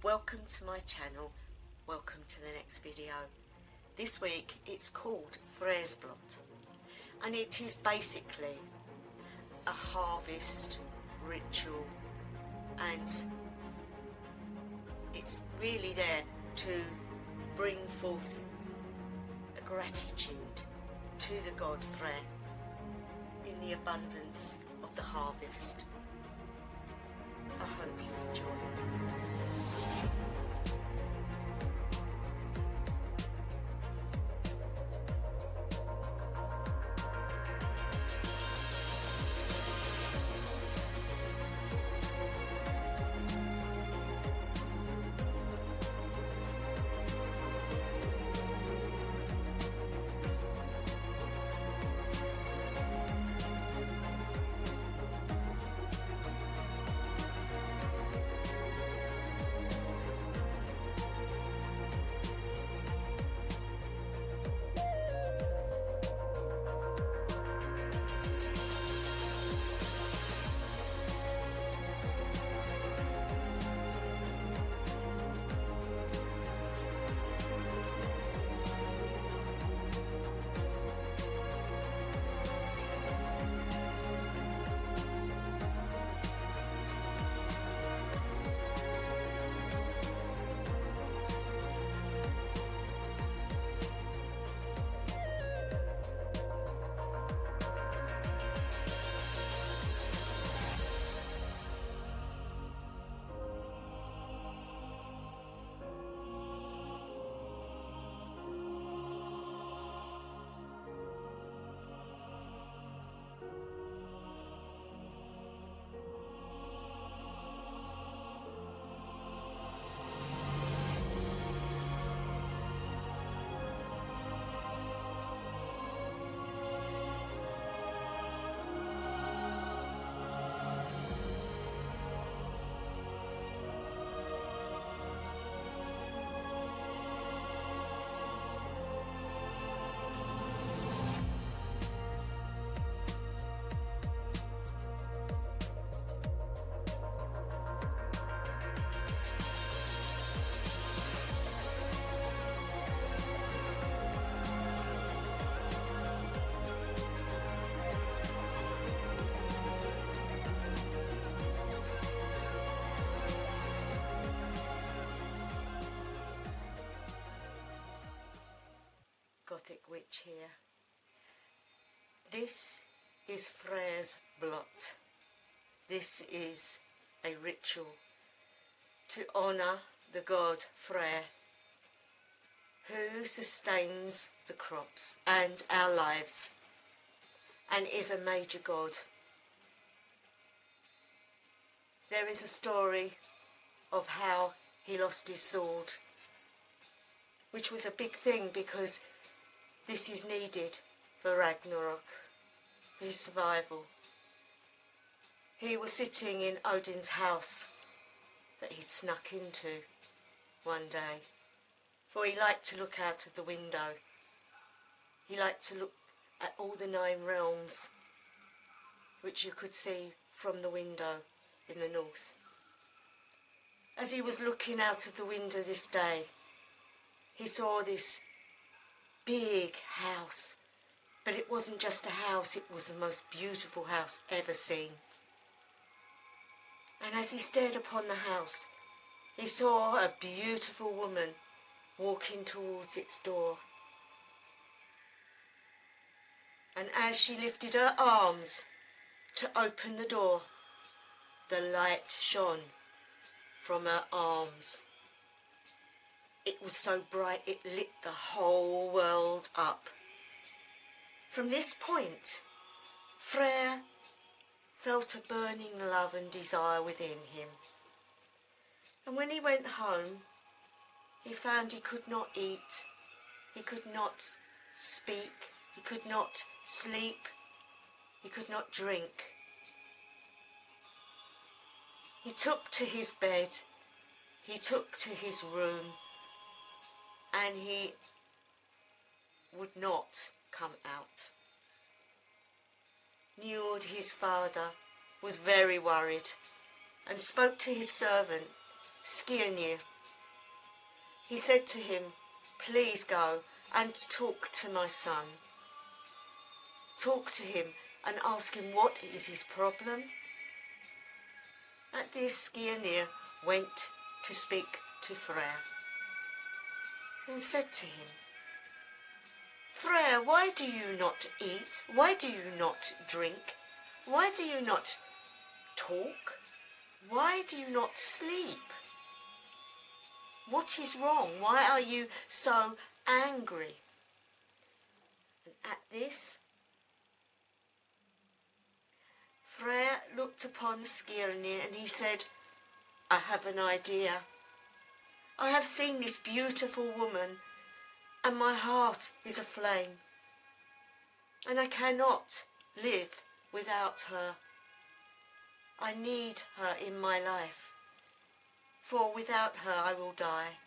Welcome to my channel, welcome to the next video. This week it's called Freresblot, and it is basically a harvest ritual, and it's really there to bring forth a gratitude to the god Freyr in the abundance of the harvest. I hope you enjoy. Gothic witch here. This is Freresblot. This is a ritual to honour the god Freyr, who sustains the crops and our lives and is a major god. There is a story of how he lost his sword, which was a big thing because this is needed for Ragnarok, for his survival. He was sitting in Odin's house that he'd snuck into one day, for he liked to look out of the window. He liked to look at all the 9 realms, which you could see from the window in the north. As he was looking out of the window this day, he saw this big house, but it wasn't just a house, it was the most beautiful house ever seen. And as he stared upon the house, he saw a beautiful woman walking towards its door. And as she lifted her arms to open the door, the light shone from her arms. It was so bright it lit the whole world up. From this point, Freyr felt a burning love and desire within him. And when he went home, he found he could not eat, he could not speak, he could not sleep, he could not drink. He took to his bed, he took to his room, and he would not come out. Njord, his father, was very worried and spoke to his servant, Skirnir, he said to him, please go and talk to my son. Talk to him and ask him what is his problem. At this, Skirnir went to speak to Freyr and said to him, Freyr, why do you not eat? Why do you not drink? Why do you not talk? Why do you not sleep? What is wrong? Why are you so angry? And at this, Freyr looked upon Skirnir and he said, I have an idea. I have seen this beautiful woman and my heart is aflame, and I cannot live without her. I need her in my life, for without her I will die.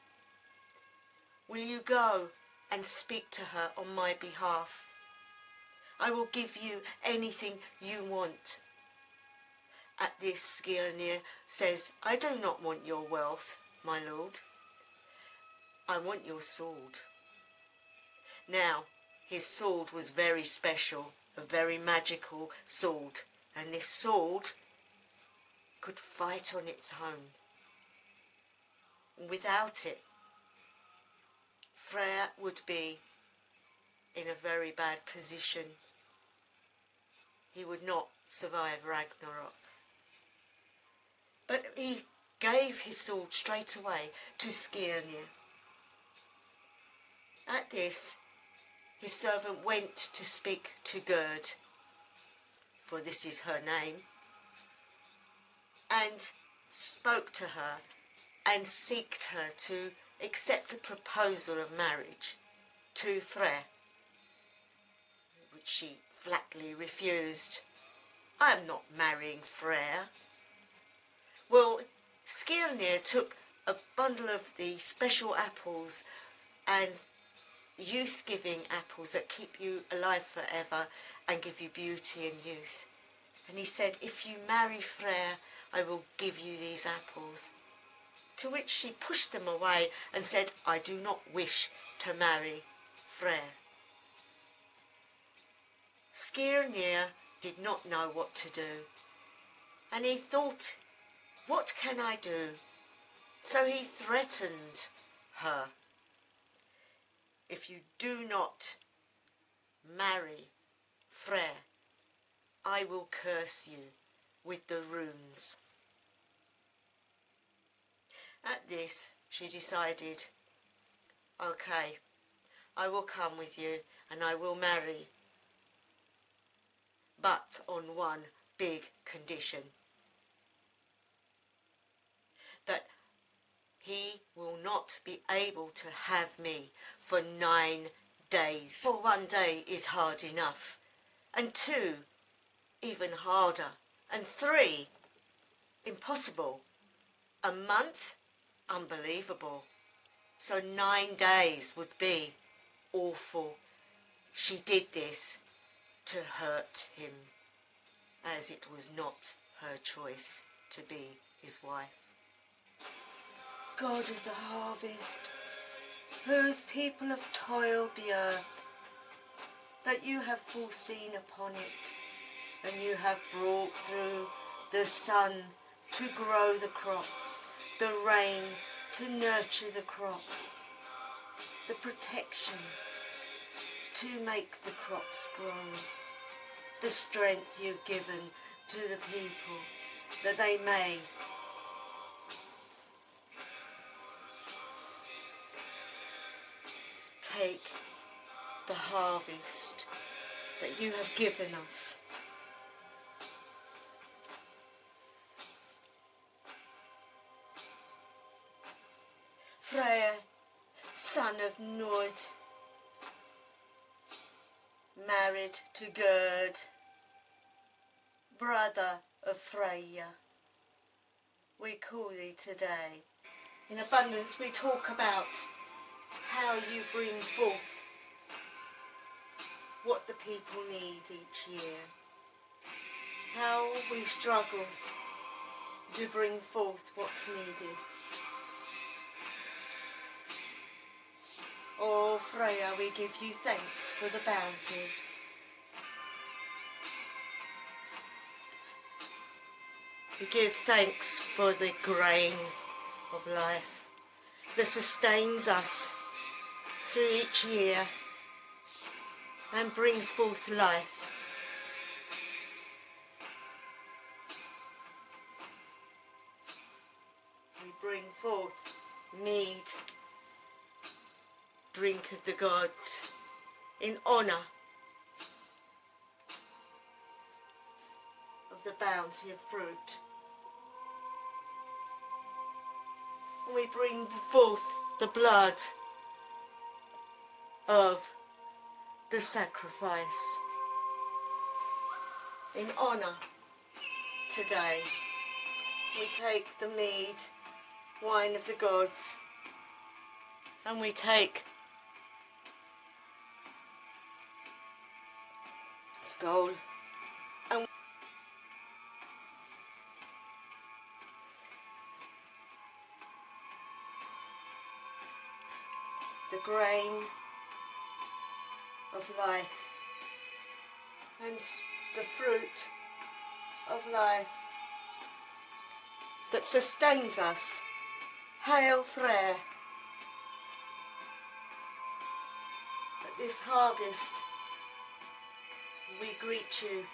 Will you go and speak to her on my behalf? I will give you anything you want. At this, Skirnir says, I do not want your wealth, my lord. I want your sword. Now, his sword was very special, a very magical sword, and this sword could fight on its own. And without it, Freyr would be in a very bad position. He would not survive Ragnarok. But he gave his sword straight away to Skirnir. At this, his servant went to speak to Gerd, for this is her name, and spoke to her and seeked her to accept a proposal of marriage to Freyr, which she flatly refused. I am not marrying Freyr. Well, Skirnir took a bundle of the special apples and youth-giving apples that keep you alive forever and give you beauty and youth. And he said, if you marry Freyr, I will give you these apples. To which she pushed them away and said, I do not wish to marry Freyr. Skirnir did not know what to do, and he thought, what can I do? So he threatened her. If you do not marry Freyr, I will curse you with the runes. At this, she decided, okay, I will come with you and I will marry, but on one big condition, that he will not be able to have me for 9 days. For 1 day is hard enough, and 2 even harder, and 3 impossible. A month, unbelievable. So 9 days would be awful. She did this to hurt him, as it was not her choice to be his wife. God of the harvest, whose people have toiled the earth, that you have foreseen upon it, and you have brought through the sun to grow the crops, the rain to nurture the crops, the protection to make the crops grow, the strength you've given to the people, that they may take the harvest that you have given us. Freyr, son of Nord, married to Gerd, brother of Freyr, we call thee today. In abundance we talk about how you bring forth what the people need each year, how we struggle to bring forth what's needed. Freyr, we give you thanks for the bounty. We give thanks for the grain of life that sustains us through each year and brings forth life. We bring forth mead, drink of the gods, in honour of the bounty of fruit. And we bring forth the blood of the sacrifice in honour today. We take the mead, wine of the gods, and we take skull and the grain of life and the fruit of life that sustains us. Hail Freyr! At this harvest we greet you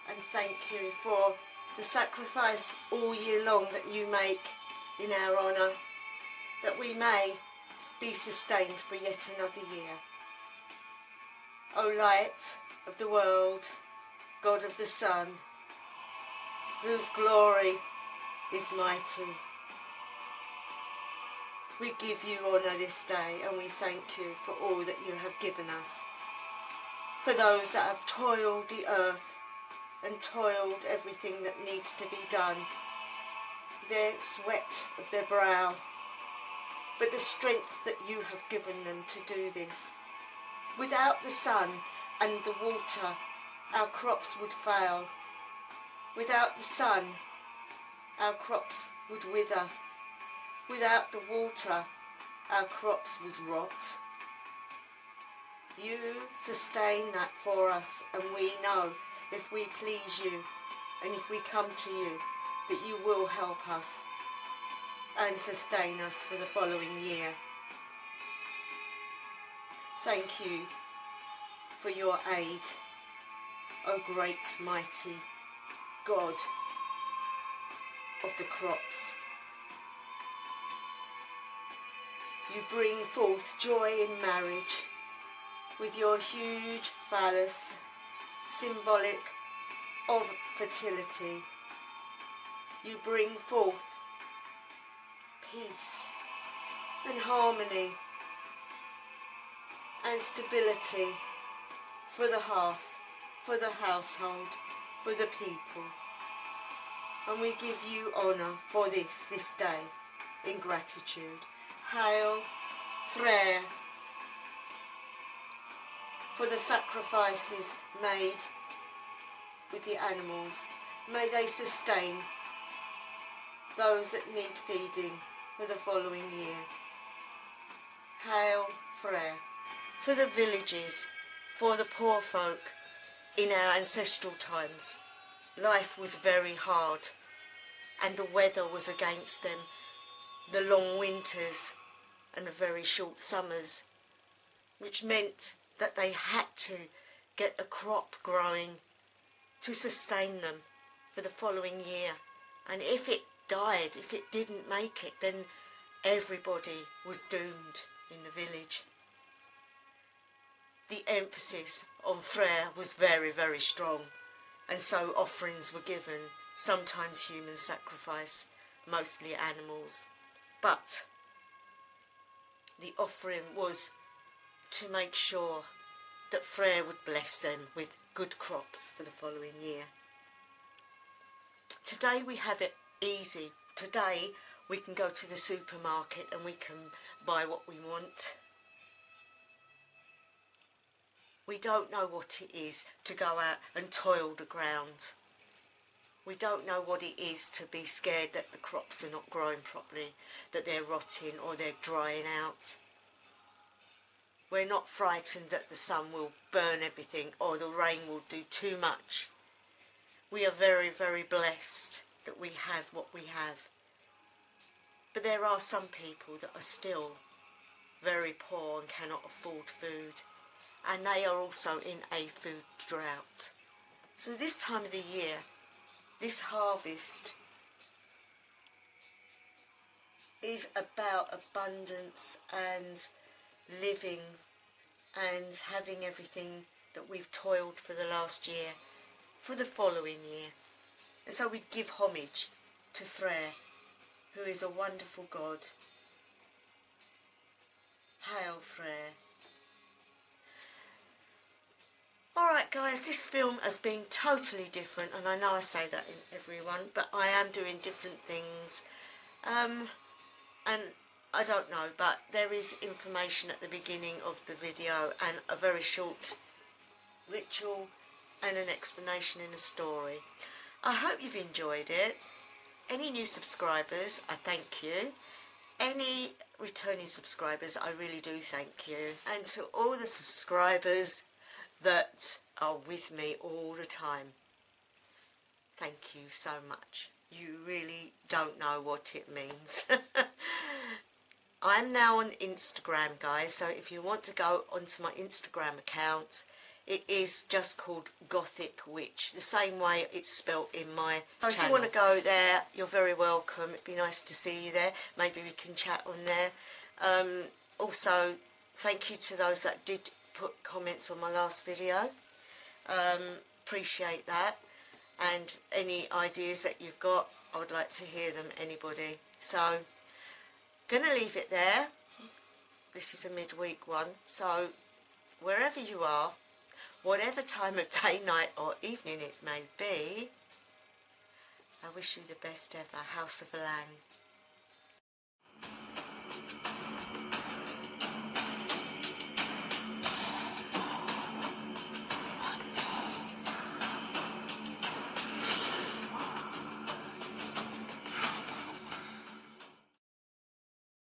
and thank you for the sacrifice all year long that you make in our honour, that we may be sustained for yet another year. O light of the world, God of the sun, whose glory is mighty, we give you honour this day and we thank you for all that you have given us, for those that have toiled the earth and toiled everything that needs to be done, their sweat of their brow, but the strength that you have given them to do this. Without the sun and the water, our crops would fail. Without the sun, our crops would wither. Without the water, our crops would rot. You sustain that for us, and we know if we please you and if we come to you that you will help us and sustain us for the following year. Thank you for your aid, O great mighty God of the crops. You bring forth joy in marriage with your huge phallus, symbolic of fertility. You bring forth peace and harmony and stability for the hearth, for the household, for the people. And we give you honour for this day in gratitude. Hail Freyr, for the sacrifices made with the animals. May they sustain those that need feeding for the following year. Hail Freyr, for the villages, for the poor folk in our ancestral times. Life was very hard and the weather was against them. The long winters and the very short summers, which meant that they had to get a crop growing to sustain them for the following year. And if it died, if it didn't make it, then everybody was doomed in the village. The emphasis on Freyr was very, very strong, and so offerings were given, sometimes human sacrifice, mostly animals. But the offering was to make sure that Freyr would bless them with good crops for the following year. Today we have it easy. Today we can go to the supermarket and we can buy what we want. We don't know what it is to go out and toil the ground. We don't know what it is to be scared that the crops are not growing properly, that they're rotting or they're drying out. We're not frightened that the sun will burn everything or the rain will do too much. We are very, very blessed that we have what we have. But there are some people that are still very poor and cannot afford food, and they are also in a food drought. So this time of the year, this harvest is about abundance and living and having everything that we've toiled for the last year, for the following year. And so we give homage to Freyr, who is a wonderful god. Hail Freyr. Alright guys, this film has been totally different, and I know I say that in every one, but I am doing different things. And I don't know, but there is information at the beginning of the video and a very short ritual and an explanation in a story. I hope you've enjoyed it. Any new subscribers, I thank you. Any returning subscribers, I really do thank you. And to all the subscribers that are with me all the time, thank you so much. You really don't know what it means. I'm now on Instagram, guys, so if you want to go onto my Instagram account, it is just called Gothic Witch, the same way it's spelt in my channel. If you want to go there, you're very welcome. It'd be nice to see you there. Maybe we can chat on there. Also, thank you to those that did put comments on my last video. Appreciate that. And any ideas that you've got, I would like to hear them, anybody. So, going to leave it there. This is a midweek one. So, wherever you are, whatever time of day, night or evening it may be, I wish you the best ever. House of Lang.